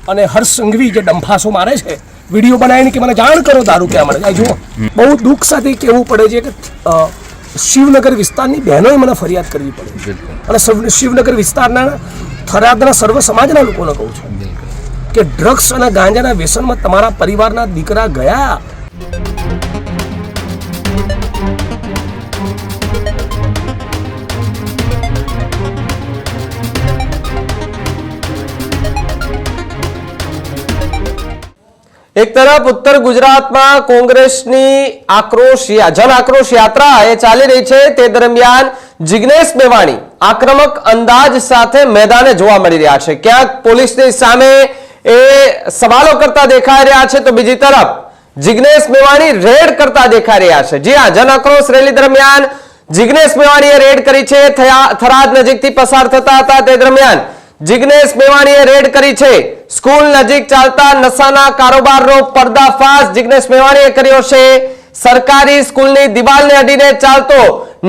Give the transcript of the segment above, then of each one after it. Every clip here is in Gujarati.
અને હર્ષ સંઘવી જે ડંફાસો મારે છે વિડીયો બનાવીને કે મને જાણ કરો દારૂ ક્યાં મળે છે. જુઓ બહુ દુઃખ સાથે કહેવું પડે છે કે શિવનગર વિસ્તારની બહેનોએ મને ફરિયાદ કરવી પડે અને શિવનગર વિસ્તારના થરાદના સર્વ સમાજના લોકોને કહું છું કે ડ્રગ્સ અને ગાંજાના વ્યસનમાં તમારા પરિવારના દીકરા ગયા. એક તરફ ઉત્તર ગુજરાતમાં કોંગ્રેસની જન આક્રોશ યાત્રા એ ચાલી રહી છે. તે દરમિયાન જિગ્નેશ મેવાણી આક્રમક અંદાજ સાથે મેદાને જોવા મળી રહ્યા છે. ક્યાંક પોલીસની સામે એ સવાલો કરતા દેખાઈ રહ્યા છે તો બીજી તરફ જિગ્નેશ મેવાણી રેડ કરતા દેખાઈ રહ્યા છે. જી હા, જન આક્રોશ રેલી દરમિયાન જિગ્નેશ મેવાણીએ રેડ કરી છે. થરાદ નજીકથી પસાર થતા હતા તે દરમિયાન જિગ્નેશ મેવાણીએ રેડ કરી છે. સ્કૂલ નજીક ચાલતા નશાના કારોબારનો પર્દાફાશ જિગ્નેશ મેવાણીએ કર્યો છે. સરકારી સ્કૂલની દિવાલને અડીને ચાલતો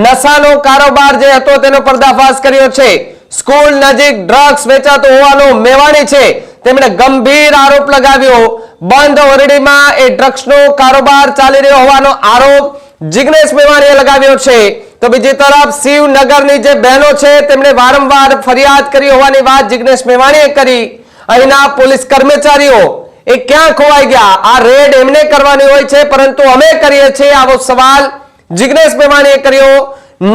નશાનો કારોબાર જે હતો તેનો પર્દાફાશ કર્યો છે. સ્કૂલ નજીક ડ્રગ્સ વેચાતો હોવાનો મેવાણી છે તેમણે ગંભીર આરોપ લગાવ્યો. બંધ ઓરડીમાં એ ડ્રગ્સનો કારોબાર ચાલી રહ્યો હોવાનો આરોપ જિગ્નેશ મેવાણીએ લગાવ્યો છે. તો બીજી તરફ શિવનગરની જે બહેનો છે તેમણે વારંવાર ફરિયાદ કરી હોવાની વાત જિગ્નેશ મેવાણીએ કરી. અહીંના પોલીસ કર્મચારીઓ એ ક્યાં ખોવાઈ ગયા? આ રેડ એમને કરવાની હોય છે પરંતુ અમે કરીએ છીએ, આવો સવાલ જિગ્નેશ મેવાણીએ કર્યો.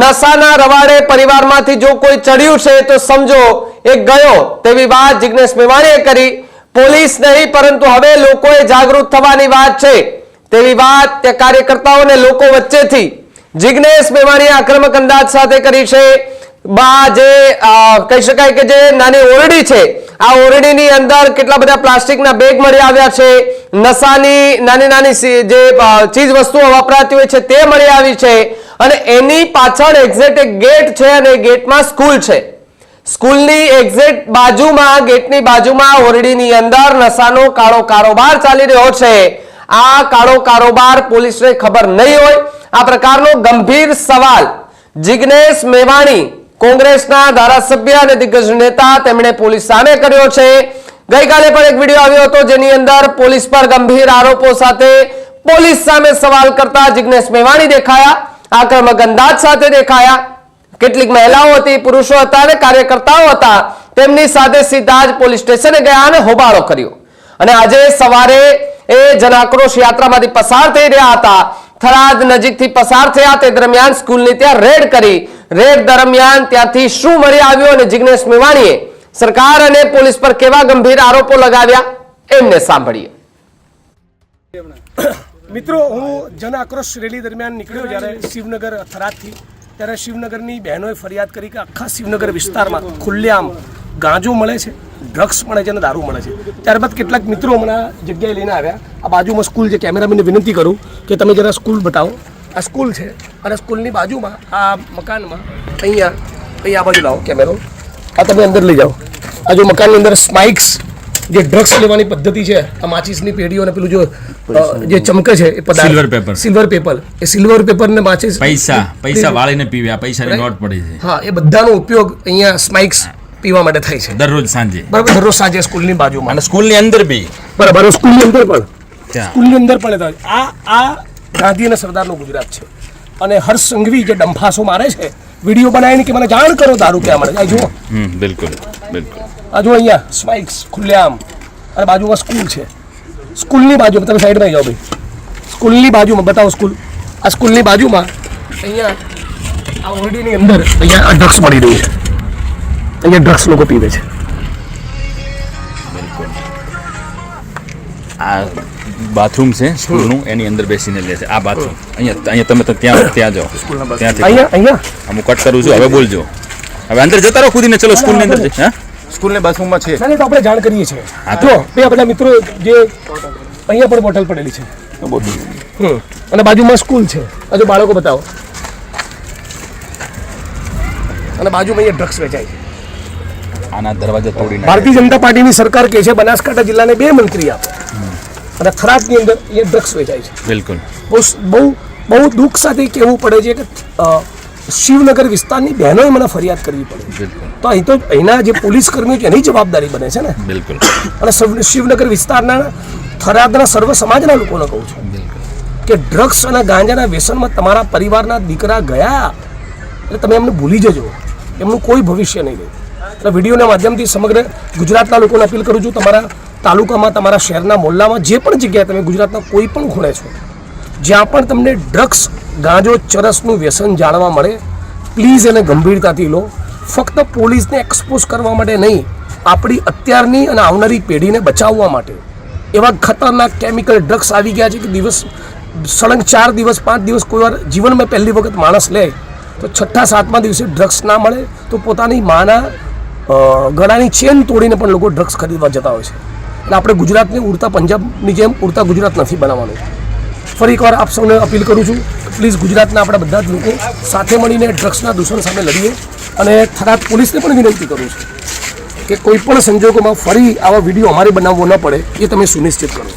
નશાના રવાડે પરિવારમાંથી જો કોઈ ચડ્યું છે તો સમજો એ ગયો તેવી વાત જિગ્નેશ મેવાણીએ કરી. પોલીસ નહીં પરંતુ હવે લોકોએ જાગૃત થવાની વાત છે તેવી વાત તે કાર્યકર્તાઓને લોકો વચ્ચેથી જિગ્નેશ મેવાણીએ આક્રમક અંદાજ સાથે કરી છે. જે કહી શકાય કે જે નાની ઓરડી છે આ ઓરડીની અંદર કેટલા બધા પ્લાસ્ટિકના બેગ મળી આવ્યા છે. નશાની નાની નાની જે ચીજ વસ્તુઓ વપરાતી હોય છે તે મળી આવી છે અને એની પાછળ એક્ઝેક્ટ એક ગેટ છે અને ગેટમાં સ્કૂલ છે. સ્કૂલની એક્ઝેક્ટ બાજુમાં ગેટની બાજુમાં ઓરડીની અંદર નશાનો કાળો કારોબાર ચાલી રહ્યો છે. આ કાળો કારોબાર પોલીસને ખબર નહીં હોય? આ પ્રકારનો ગંભીર સવાલ જિગ્નેશ મેવાણી કોંગ્રેસના ધારાસભ્ય અને દિગ્ગજ નેતા તેમણે પોલીસ સામે કર્યો છે. ગઈકાલે પણ એક વિડીયો આવ્યો હતો જેની અંદર પોલીસ પર ગંભીર આરોપો સાથે પોલીસ સામે સવાલ કરતા જિગ્નેશ મેવાણી દેખાયા, આક્રમક અંદાજ સાથે દેખાયા. કેટલીક મહિલાઓ હતી, પુરુષો હતા અને કાર્યકર્તાઓ હતા. તેમની સાથે સીધા જ પોલીસ સ્ટેશને ગયા અને હોબાળો કર્યો. અને આજે સવારે એ જન આક્રોશ યાત્રામાંથી પસાર થઈ રહ્યા હતા. થરાદ નજીકથી પસાર થયા તે દરમિયાન સ્કૂલની ત્યાં રેડ કરી. રેડ દરમિયાન ત્યાંથી શું મળી આવ્યું અને જિગ્નેશ મેવાણીએ સરકાર અને પોલીસ પર કેવા ગંભીર આરોપો લગાવ્યા એમને સાંભળીએ. મિત્રો, હું જન આક્રોશ રેલી દરમિયાન નીકળ્યો જ્યારે શિવનગર થરાદથી, ત્યારે શિવનગરની બહેનોએ ફરિયાદ કરી કે આખા શિવનગર વિસ્તારમાં ખુલ્લેઆમ ગાંજો મળે છે, ડ્રગ્સ મળે છે અને દારૂ મળે છે. ત્યારબાદ કેટલાક મિત્રો મને આ જગ્યાએ લઈને આવ્યા. આ બાજુમાં સ્કૂલ છે. કેમેરામેનને વિનંતી કરું કે તમે જરા સ્કૂલ બતાવો. આ સ્કૂલ છે અને સ્કૂલની બાજુમાં આ મકાનમાં અહીંયા આ બાજુ લાવો કેમેરો. આ તમે અંદર લઈ જાઓ. આ જો મકાનની અંદર સ્માઇક્સ જે ડ્રગ્સ લેવાની પદ્ધતિ છે, આ માચીસની પેઢીઓ અને પેલું જે ચમકે છે એ સિલ્વર પેપર એ સિલ્વર પેપર ને માચીસ પૈસા વાળીને પીવે, આ પૈસાની નોટ પડી છે. હા, એ બધાનો ઉપયોગ અહીંયા સ્માઇક્સ પીવા માટે થાય છે દરરોજ સાંજે. બરાબર, દરરોજ સાંજે સ્કૂલની બાજુમાં અને સ્કૂલની અંદર બી. બરાબર, સ્કૂલની અંદર પણ આ ગાંધી અને સરદારનું ગુજરાત છે. અને હર્ષ સંઘવી જે ડંફાસો મારે છે વિડીયો બનાવીને કે મને જાણ કરો દારૂ ક્યાં મળે છે. જુઓ બિલકુલ બિલકુલ. આ જો અહીંયા સ્માઇક્સ ખુલ્લેઆમ અને બાજુમાં સ્કૂલ છે. સ્કૂલની બાજુમાં તમે સાઈડમાં જાઓ ભાઈ. સ્કૂલની બાજુમાં બતાવો સ્કૂલ. આ સ્કૂલની બાજુમાં અહીંયા આ ઓરડીની અંદર અહીંયા આ ડ્રગ્સ મળી રહ્યું છે. અહીંયા ડ્રગ્સ લોકો પીવે છે. આ બાથરૂમ છે સ્કૂલનું, એની અંદર બેસીને લે છે. આ બાથરૂમ અહીંયા તમે ત્યાં જાઓ. ત્યાંથી અહીંયા હું કટ કરું છું. હવે બોલજો. હવે અંદર જતા રહો કૂદીને. ચલો સ્કૂલની અંદર છે. હા, સ્કૂલની બાથરૂમમાં છે. ના, તો આપણે જાણ કરીએ છીએ. જો બે આપણા મિત્રો જે અહીંયા પણ બોટલ પડેલી છે અને બાજુમાં સ્કૂલ છે. હજુ બાળકો બતાવો. અને બાજુમાં અહીંયા ડ્રગ્સ વેચાય છે. આના દરવાજા તોડીને ભારતીય જનતા પાર્ટીની સરકાર કહે છે બનાસકાંઠા જિલ્લાને 2 મંત્રી આપો અને થરાદની અંદર અહીંયા ડ્રગ્સ વેચાય છે. બિલકુલ. બહુ દુઃખ સાથે કહેવું પડે છે કે શિવનગર વિસ્તારની બહેનોએ મને ફરિયાદ કરવી પડે. બિલકુલ તો અહીં તો અહીંના જે પોલીસ કર્મીઓ છે એની જવાબદારી બને છે ને. બિલકુલ અને શિવનગર વિસ્તારના થરાદના સર્વ સમાજના લોકોને કહું છું બિલકુલ કે ડ્રગ્સ અને ગાંજાના વ્યસનમાં તમારા પરિવારના દીકરા ગયા એટલે તમે એમને ભૂલી જજો, એમનું કોઈ ભવિષ્ય નહીં રહે. એટલે વિડીયોના માધ્યમથી સમગ્ર ગુજરાતના લોકોને અપીલ કરું છું, તમારા તાલુકામાં, તમારા શહેરના મોહલ્લામાં, જે પણ જગ્યાએ તમે ગુજરાતના કોઈ પણ ખૂણે છો, જ્યાં પણ તમને ડ્રગ્સ, ગાંજો, ચરસનું વ્યસન જાણવા મળે, પ્લીઝ એને ગંભીરતાથી લો. ફક્ત પોલીસને એક્સપોઝ કરવા માટે નહીં, આપણી અત્યારની અને આવનારી પેઢીને બચાવવા માટે. એવા ખતરનાક કેમિકલ ડ્રગ્સ આવી ગયા છે કે સળંગ 4 દિવસ 5 દિવસ, કોઈ વાર જીવનમાં પહેલી વખત માણસ લે તો 6થા 7મા દિવસે ડ્રગ્સ ના મળે તો પોતાની માના ગળાની ચેન તોડીને પણ લોકો ડ્રગ્સ ખરીદવા જતા હોય છે. એટલે આપણે ગુજરાતને ઉડતા પંજાબની જેમ ઉડતા ગુજરાત નથી બનાવવાનું. ફરી એકવાર આપ સૌને અપીલ કરું છું, પ્લીઝ ગુજરાતના આપણા બધા જ લોકો સાથે મળીને ડ્રગ્સના દૂષણ સામે લડીએ. અને થરાદ પોલીસને પણ વિનંતી કરું છું કે કોઈ પણ સંજોગોમાં ફરી આવા વિડીયો અમારે બનાવવો ન પડે, એ તમે સુનિશ્ચિત કરો.